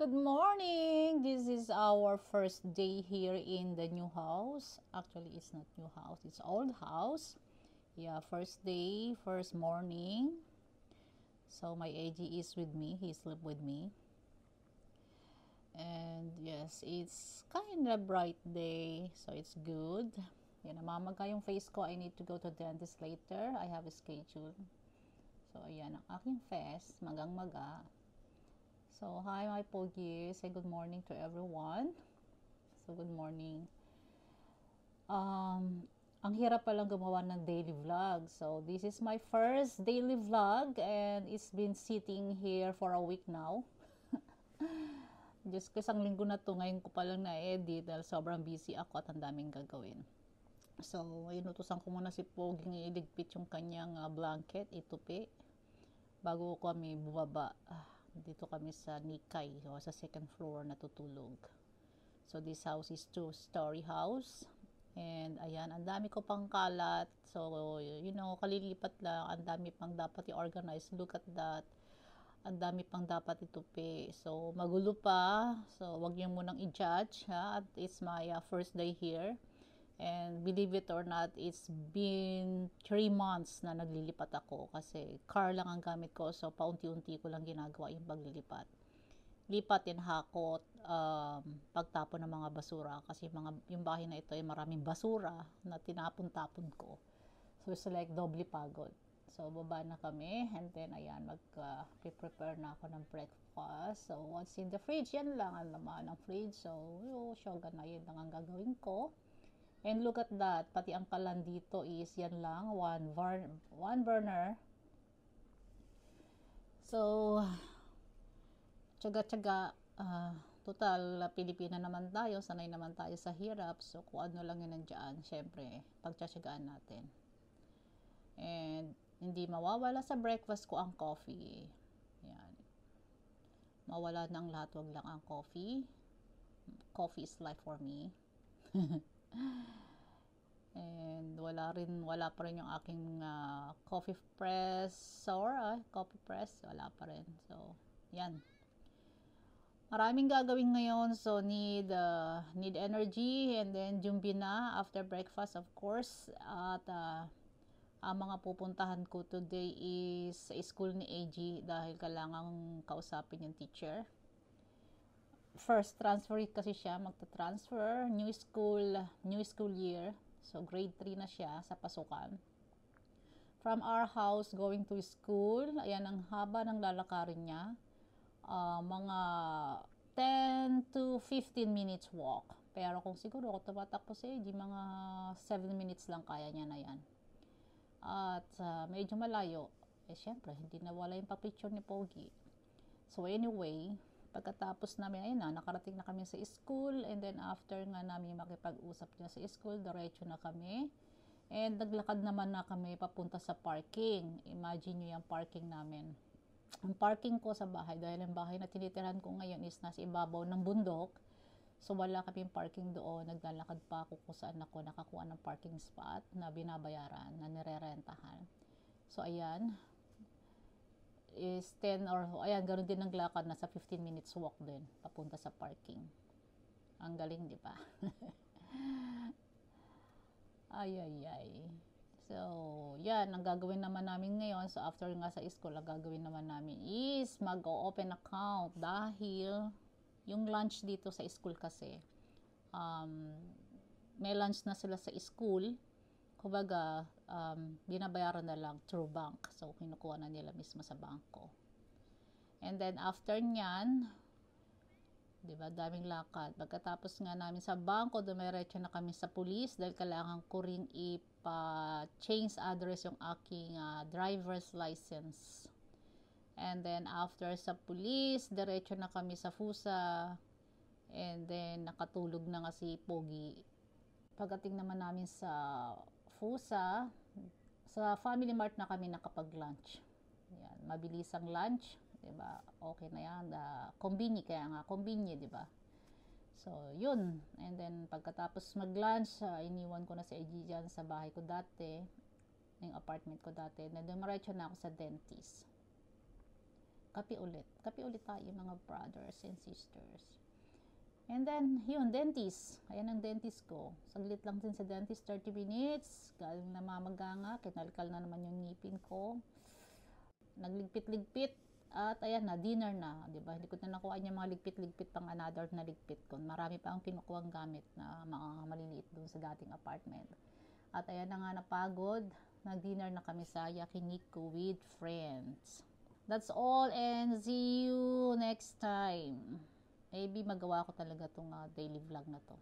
Good morning! This is our first day here in the new house. Actually, it's not new house, it's old house. Yeah, first day, first morning. So my AG is with me, he slept with me. And yes, it's kind of bright day, so it's good. Yan, namamaga yung face ko. I need to go to dentist later. I have a schedule. So, ayan ang aking face, magang-maga. So, hi my Pogi. Say good morning to everyone. So, good morning. Ang hirap palang gumawa ng daily vlog. So, this is my first daily vlog and it's been sitting here for a week now. Just isang linggo na to, ngayon ko palang na-edit dahil sobrang busy ako at ang daming gagawin. So, inutusan ko muna si Pogi iligpit yung kanyang blanket, itupi, bago kami bumaba. Dito kami sa Nikay, so sa second floor natutulog. So this house is two-story house. And ayan, ang dami ko pang kalat. So, kalilipat lang. Ang dami pang dapat i-organize. Look at that. Ang dami pang dapat itupi. So, magulo pa. So, wag niyo munang i-judge. Ha? At it's my first day here. And believe it or not, it's been 3 months na naglilipat ako kasi car lang ang gamit ko. So, paunti-unti ko lang ginagawa yung paglilipat. Lipat and hakot, pagtapon ng mga basura. Kasi yung bahay na ito ay maraming basura na tinapon-tapon ko. So, it's like doble pagod. So, baba na kami. And then, ayan, prepare na ako ng breakfast. So, what's in the fridge? Yan lang ang laman ng fridge. So, shogun na yun lang ang gagawin ko. And look at that, pati ang kalan dito is yan lang, one burner. So, tsaga-tsaga, total Pilipina naman tayo, sanay naman tayo sa hirap. So, kung ano lang yun nandiyan, syempre, pagtsatsagaan natin. And, hindi mawawala sa breakfast ko ang coffee. Yan. Mawala ng lahat, wag lang ang coffee. Coffee is life for me. And wala pa rin yung aking coffee press coffee press, wala pa rin. So, yan. Maraming gagawin ngayon, so need energy, and then jumbi na after breakfast, of course. At ang mga pupuntahan ko today is sa school ni AG dahil kailangan kausapin yung teacher. First transfer kasi siya, magta-transfer, new school year. So, grade 3 na siya sa pasukan. From our house going to school, ayan ang haba ng lalakarin niya. Mga 10 to 15 minutes walk. Pero kung siguro ako tumatakbo sa AG, mga 7 minutes lang kaya niya na yan. At medyo malayo. Syempre, hindi nawala yung pa-picture ni Pogi. So, anyway, pagkatapos namin, ayun na, nakarating na kami sa school, and then after nga namin makipag-usap niya sa school, diretso na kami. And naglakad naman na kami papunta sa parking. Imagine nyo yung parking namin. Ang parking ko sa bahay, dahil ang bahay na tinitirahan ko ngayon is nasa ibabaw ng bundok. So wala kaming parking doon. Naglalakad pa ako kung saan ako nakakuha ng parking spot na binabayaran, na nirerentahan. So ayan, is 10 or ayan, ganoon din ang lakad, nasa 15 minutes walk din papunta sa parking. Ang galing, di ba? ay. So, yan ang gagawin naman namin ngayon. So, after nga sa school, ang gagawin naman namin is mag-open account dahil yung lunch dito sa school kasi may lunch na sila sa school. Kumbaga, binabayaran na lang through bank. So, kinukuha na nila mismo sa bangko. And then, after nyan, diba, daming lakad. Pagkatapos nga namin sa bangko, dumiretso na kami sa police dahil kailangan ko rin ipa-change address yung aking driver's license. And then, after sa police, diretso na kami sa FUSA. And then, nakatulog na nga si Pogi. Pagdating naman namin sa FUSA, sa Family Mart na kami nakapag-lunch. Yan, mabilis ang lunch, 'di ba? Okay na 'yan, convenient, kaya nga convenient, 'di ba? So, yun. And then pagkatapos mag-lunch, iniwan ko na si AG diyan sa bahay ko dati, yung apartment ko dati. And then dumiretso na ako sa dentist. Kape ulit. Kape ulit tayo mga brothers and sisters. And then, yun, dentist. Ayan ang dentist ko. Saglit lang din sa dentist, 30 minutes. Galing namamaganga, kinalkal na naman yung ngipin ko. Nagligpit-ligpit. At ayan na, dinner na. Diba? Hindi ko na nakuha yung mga ligpit-ligpit pang another na ligpit ko. Marami pa ang kinukuha gamit na mga maliliit doon sa dating apartment. At ayan na nga, napagod. Nag-dinner na kami sa Yakiniku with friends. That's all and see you next time. Maybe magawa ko talaga itong daily vlog na to.